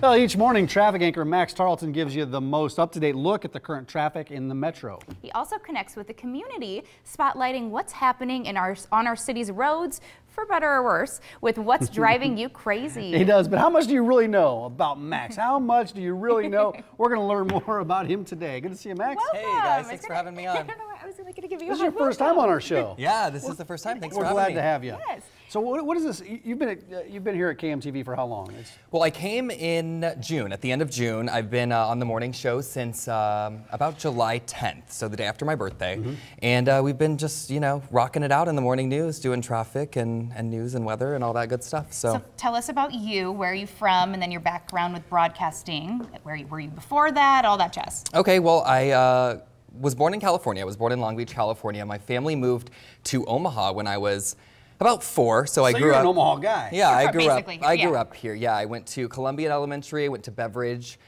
Well, each morning, traffic anchor Max Tarlton gives you the most up-to-date look at the current traffic in the metro. He also connects with the community, spotlighting what's happening on our city's roads, for better or worse, with what's driving you crazy. He does, but how much do you really know about Max? How much do you really know? We're going to learn more about him today. Good to see you, Max. Welcome. Hey guys, thanks for having me on. I don't know, I was going to give you This is your first time on our show. Yeah, this is the first time. Thanks for We're having glad me. to have you. Yes. So what is this? You've been here at KMTV for how long? Well, I came in June, at the end of June. I've been on the morning show since about July 10th, so the day after my birthday. And we've been just, rocking it out in the morning news, doing traffic and news and weather and all that good stuff. So tell us about you, where are you from, and then your background with broadcasting. Where were you before that, all that jazz? Okay, well, I was born in California. I was born in Long Beach, California. My family moved to Omaha when I was about 4, so I grew you're up. an Omaha guy. Yeah, I grew basically, up here. Yeah, I went to Columbian Elementary, I went to Beveridge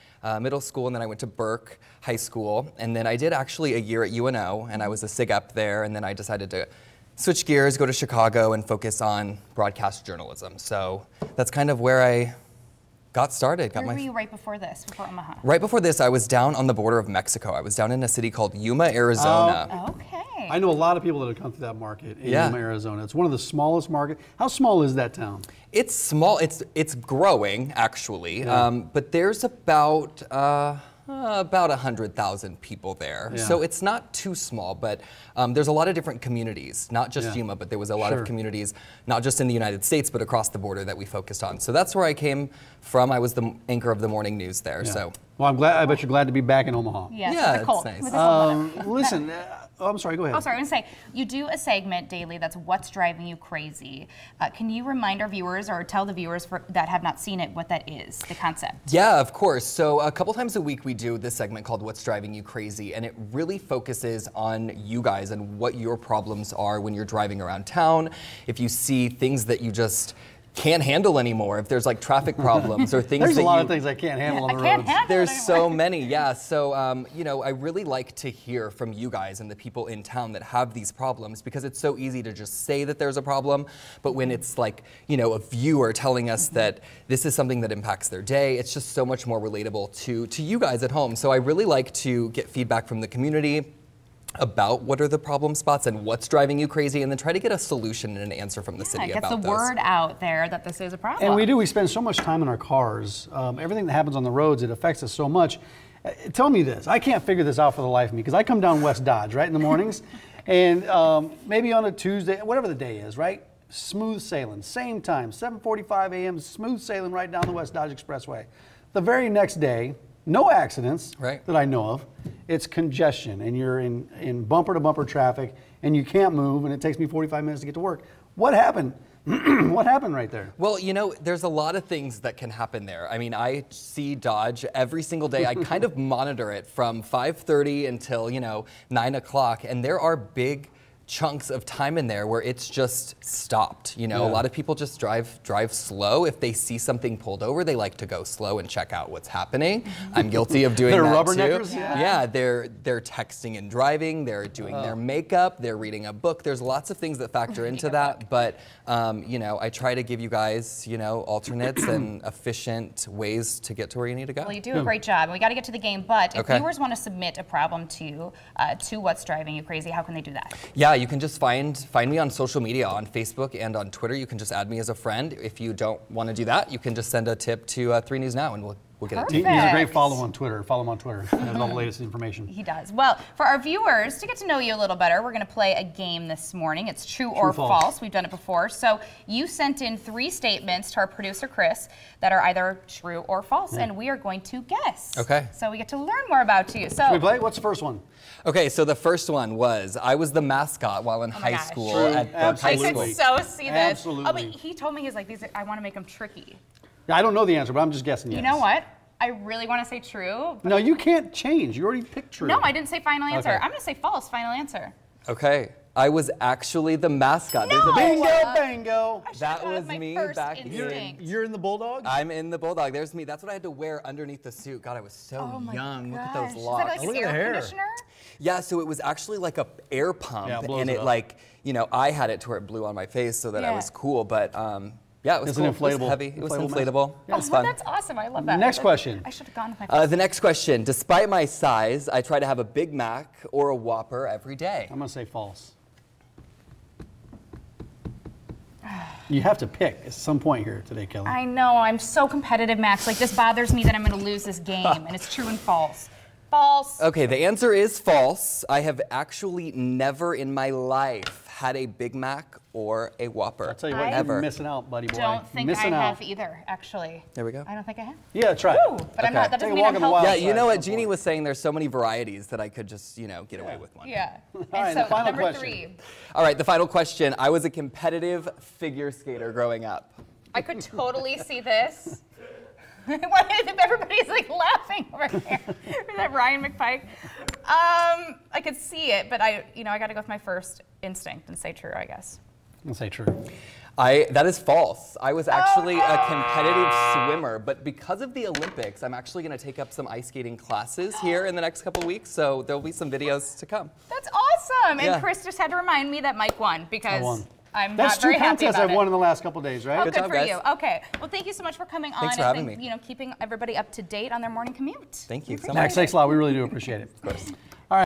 Middle School, and then I went to Burke High School, and then I did actually a year at UNO, and I was a SIG up there, and then I decided to switch gears, go to Chicago, and focus on broadcast journalism. So that's kind of where I got started. Where were you right before this, before Omaha? Right before this, I was down on the border of Mexico. I was down in a city called Yuma, Arizona. Okay. I know a lot of people that have come through that market in Yuma, Arizona. It's one of the smallest markets. How small is that town? It's small. It's growing, actually. Yeah. But there's about 100,000 people there. Yeah. So it's not too small, but there's a lot of different communities, not just Yuma, but there was a lot of communities, not just in the United States, but across the border that we focused on. So that's where I came from. I was the anchor of the morning news there. Yeah. So. Well, I bet you're glad to be back in Omaha. Yes, Yeah, with the cold. it's nice. With the cold weather. Listen, I'm sorry, go ahead. Oh, sorry, I was going to say, you do a segment daily that's What's Driving You Crazy. Can you remind our viewers, or tell the viewers that have not seen it, what that is, the concept? Yeah, of course. So a couple times a week we do this segment called What's Driving You Crazy, and it really focuses on you guys and what your problems are when you're driving around town. If you see things that you just can't handle anymore, if there's like traffic problems or things There's that a lot of things I can't handle on the roads. There's so many, yeah. So, I really like to hear from you guys and the people in town that have these problems, because it's so easy to just say that there's a problem, but when it's like, a viewer telling us that this is something that impacts their day, it's just so much more relatable to you guys at home. So I really like to get feedback from the community about what are the problem spots and what's driving you crazy, and then try to get a solution and an answer from the city about those. Get the word out there that this is a problem. And we spend so much time in our cars. Everything that happens on the roads, it affects us so much. Tell me this, I can't figure this out for the life of me, because I come down West Dodge, right, in the mornings, and maybe on a Tuesday, whatever the day is, right, smooth sailing, same time, 7:45 a.m., smooth sailing right down the West Dodge Expressway. The very next day, no accidents that I know of. It's congestion, and you're in bumper-to-bumper traffic, and you can't move, and it takes me 45 minutes to get to work. What happened? What happened right there? Well, there's a lot of things that can happen there. I mean, I see Dodge every single day. I kind of monitor it from 5:30 until, 9 o'clock, and there are big chunks of time in there where it's just stopped. A lot of people just drive slow. If they see something pulled over, they like to go slow and check out what's happening. I'm guilty of doing that too. They're rubberneckers? Yeah, they're texting and driving, they're doing their makeup, they're reading a book. There's lots of things that factor into that, but I try to give you guys, alternates and efficient ways to get to where you need to go. Well, you do a great job, and we got to get to the game, but if viewers want to submit a problem to What's Driving You Crazy, how can they do that? Yeah, you can just find me on social media, on Facebook and on Twitter. You can just add me as a friend. If you don't want to do that, you can just send a tip to 3 News Now, and we'll get it to you. He's a great follow on Twitter. Follow him on Twitter. He has all the latest information. He does. Well, for our viewers, to get to know you a little better, we're going to play a game this morning. It's true or false. We've done it before. So you sent in 3 statements to our producer, Chris, that are either true or false, and we are going to guess. Okay. So we get to learn more about you. So Should we play? What's the first one? Okay, so the first one was, I was the mascot while in high school at Burke High I School. could so see this. Absolutely. Oh, but he told me, he's like, I want to make them tricky. Yeah, I don't know the answer, but I'm just guessing yes. You know what? I really want to say true. No, you can't change. You already picked true. No, I didn't say final answer. Okay. I'm going to say false, final answer. Okay, I was actually the mascot. No! Bingo, bango. That was me back in. You're in the Bulldog? I'm in the Bulldog. There's me. That's what I had to wear underneath the suit. God, I was so young. Look at those locks. Is that like an air conditioner? Yeah, so it was actually like a air pump, Yeah, and it like, I had it to where it blew on my face so that I was cool, but Yeah, it was It's cool. an inflatable. It was heavy. It was Inflatable inflatable. Yeah, it was fun. That's awesome. I love that. Next question. I should have gone with my The next question. Despite my size, I try to have a Big Mac or a Whopper every day. I'm going to say false. You have to pick at some point here today, Kelly. I know. I'm so competitive, Max. Like, this bothers me that I'm going to lose this game, and it's true and false. False. Okay, the answer is false. I have actually never in my life had a Big Mac or a Whopper. I'll tell you what, you're missing out, buddy boy. Don't think missing I out. have either, actually. There we go. I don't think I have. Yeah, try it. Ooh, but I'm not. That Take doesn't a mean walk I'm on the wild healthy. Yeah, you know at what? some Jeannie point. was saying there's so many varieties that I could just, get away with one. Yeah. All And right, so, the final number question. 3. All right, the final question. I was a competitive figure skater growing up. I could totally see this. Everybody's like laughing over here. Is that Ryan McPike? I could see it, but I got to go with my first instinct and say true, I guess. I'm going to say true. That is false. I was actually a competitive swimmer, but because of the Olympics, I'm actually going to take up some ice skating classes here in the next couple weeks, so there'll be some videos to come. That's awesome. Yeah. And Chris just had to remind me that Mike won because I won. I'm That's not very two happy contests about I've it. won in the last couple of days, right? Oh, Good good job, for guys. you. Okay. Well, thank you so much for coming on Thanks for and having me. keeping everybody up to date on their morning commute. Thank you so Max, much. thanks a lot. We really do appreciate it. Of course.